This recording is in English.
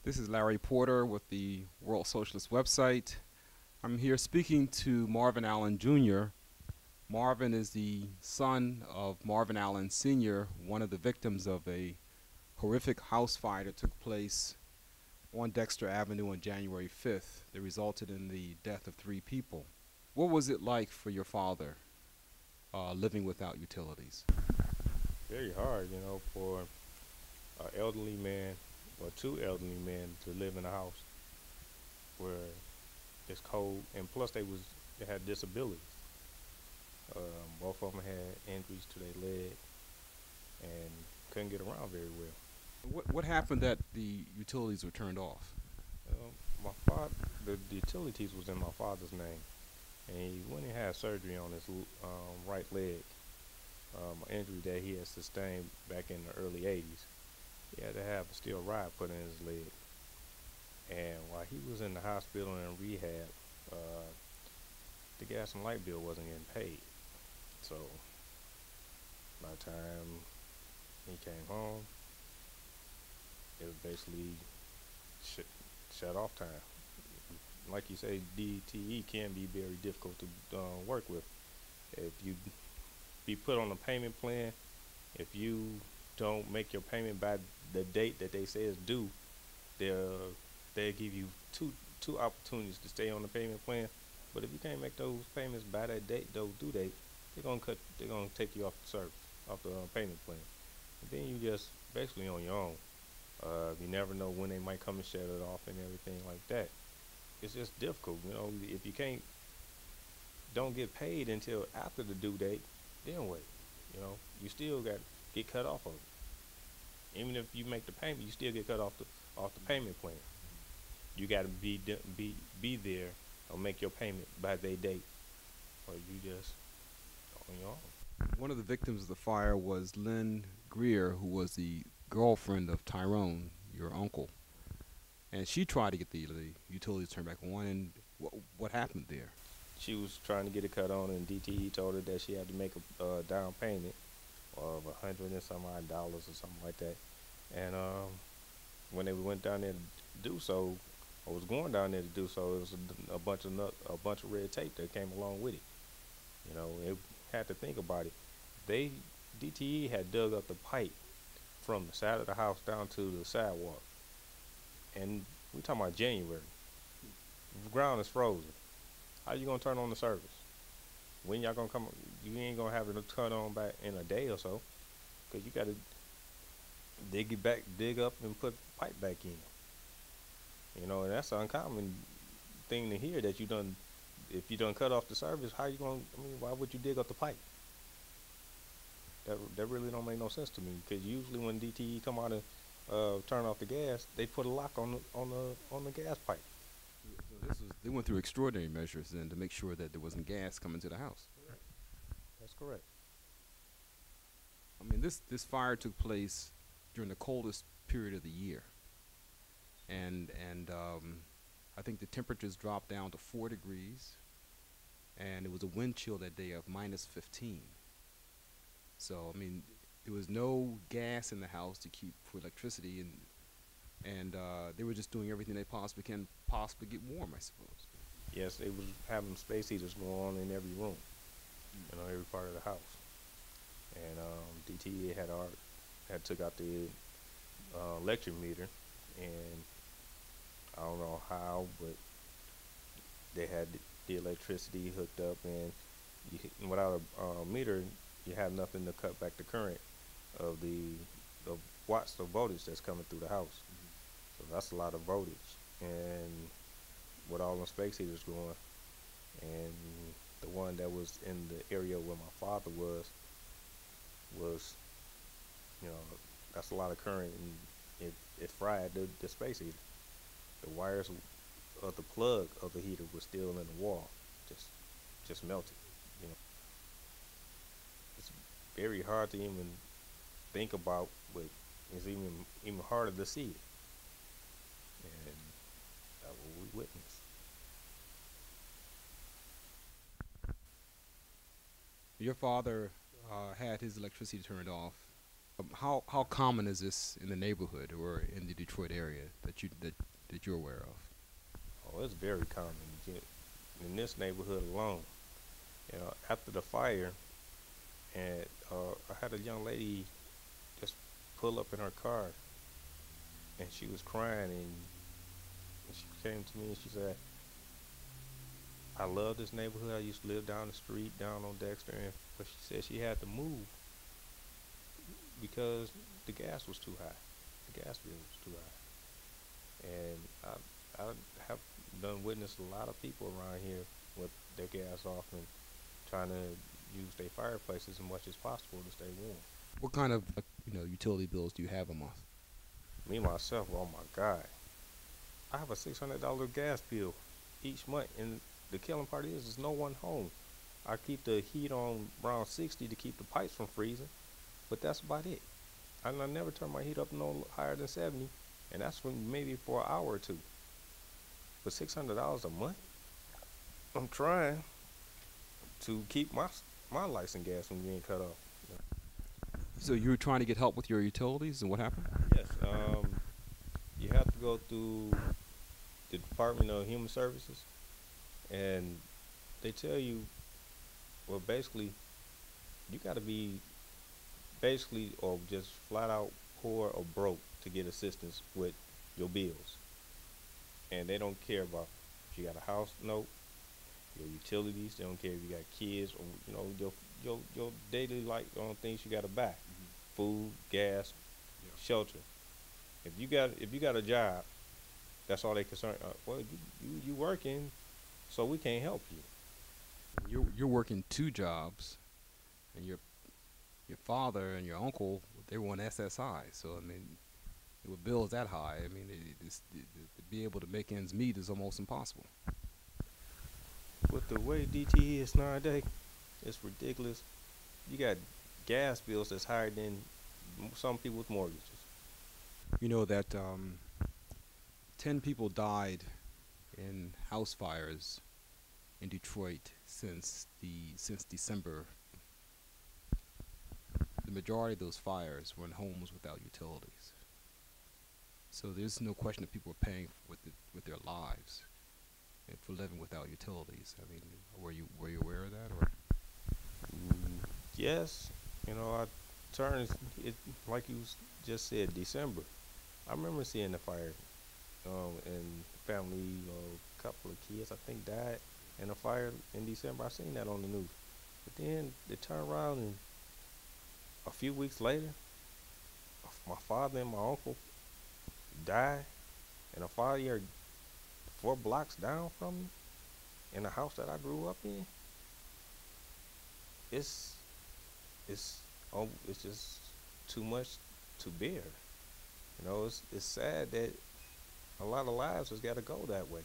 This is Larry Porter with the World Socialist website. I'm here speaking to Marvin Allen Jr. Marvin is the son of Marvin Allen Sr., one of the victims of a horrific house fire that took place on Dexter Avenue on January 5th that resulted in the death of 3 people. What was it like for your father living without utilities? Very hard, for an elderly man or 2 elderly men to live in a house where it's cold, and plus they had disabilities. Both of them had injuries to their leg and couldn't get around very well. What happened that the utilities were turned off? My father, the utilities was in my father's name, and he went and had surgery on his right leg, an injury that he had sustained back in the early '80s. He had to have a steel rod put in his leg, and while he was in the hospital and in rehab, the gas and light bill wasn't getting paid. So by the time he came home, it was basically shut off time. Like you say, DTE can be very difficult to work with. If you be put on a payment plan, if you don't make your payment by the date that they say is due, they'll give you two opportunities to stay on the payment plan. But if you can't make those payments by that date, those due date, they're gonna take you off the service, off the payment plan. And then you just basically on your own. You never know when they might come and shut it off and everything like that. It's just difficult, if you don't get paid until after the due date, then wait. You still got to get cut off of it. Even if you make the payment, you still get cut off the payment plan. You got to be there or make your payment by their date, or you just on your own. One of the victims of the fire was Lynn Greer, who was the girlfriend of Tyrone, your uncle. And she tried to get the utilities turned back on. And what happened there? She was trying to get it cut on, and DTE told her that she had to make a down payment of $100 and some odd dollars or something like that. And when they went down there to do so, or was going down there to do so, it was a bunch of red tape that came along with it. It had to think about it. DTE had dug up the pipe from the side of the house down to the sidewalk, and we talking about January. The ground is frozen. How you gonna turn on the service? When y'all gonna come? You ain't gonna have it turn on back in a day or so, cause you gotta dig up and put the pipe back in. And that's an uncommon thing to hear that if you done cut off the service, how you gonna? Why would you dig up the pipe? That really don't make no sense to me. Cause usually when DTE come out and turn off the gas, they put a lock on the gas pipe. So they went through extraordinary measures then to make sure that there wasn't gas coming to the house. That's correct. I mean, this fire took place during the coldest period of the year, and I think the temperatures dropped down to 4 degrees, and it was a wind chill that day of -15. So I mean, there was no gas in the house to keep for electricity, and they were just doing everything they possibly can get warm, I suppose. Yes, they was having space heaters going on in every room, every part of the house. And DTE had took out the electric meter, and I don't know how, but they had the electricity hooked up, and without a meter, you have nothing to cut back the current of the watts of voltage that's coming through the house. So that's a lot of voltage, and with all the space heaters going, and the one that was in the area where my father was, that's a lot of current, and it fried the space heater. The wires of the plug of the heater was still in the wall, just melted. It's very hard to even think about, but it's even harder to see it. And that's what we witnessed. Your father had his electricity turned off How common is this in the neighborhood or in the Detroit area that you're aware of? Oh, it's very common in this neighborhood alone. You know, after the fire, and I had a young lady just pull up in her car, and she was crying, and she came to me and she said, "I love this neighborhood. I used to live down the street, down on Dexter, and but she said she had to move because the gas was too high. The gas bill was too high." And I have done witnessed a lot of people around here with their gas off and trying to use their fireplaces as much as possible to stay warm. What kind of utility bills do you have a month? Me myself, oh my God, I have a $600 gas bill each month, and the killing part is there's no one home. I keep the heat on around 60 to keep the pipes from freezing, but that's about it. I never turn my heat up no higher than 70, and that's for maybe for an hour or two. But $600 a month, I'm trying to keep my lights and gas from being cut off. So you were trying to get help with your utilities, and what happened? Yes, you have to go through the Department of Human Services, and they tell you, well, basically, you got to be basically or just flat out poor or broke to get assistance with your bills, and they don't care about if you got a house note, your utilities. They don't care if you got kids or your daily life things you got to buy, food, gas, shelter. If you got a job, that's all they concern. Well, you working, so we can't help you. You're working two jobs, and your father and your uncle, they were on SSI. So I mean, with bills that high, I mean, to be able to make ends meet is almost impossible. With the way DTE is nowadays, it's ridiculous. You got gas bills that's higher than some people's mortgages. You know that 10 people died in house fires in Detroit since December. The majority of those fires were in homes without utilities. So there's no question that people are paying with their lives and for living without utilities. I mean, were you aware of that, or? Yes, I turned it like you just said, December. I remember seeing the fire, and family, a couple of kids I think died in a fire in December. I seen that on the news. But then they turned around and a few weeks later, my father and my uncle died in a fire 4 blocks down from me in the house that I grew up in. It's it's just too much to bear. It's sad that a lot of lives has got to go that way.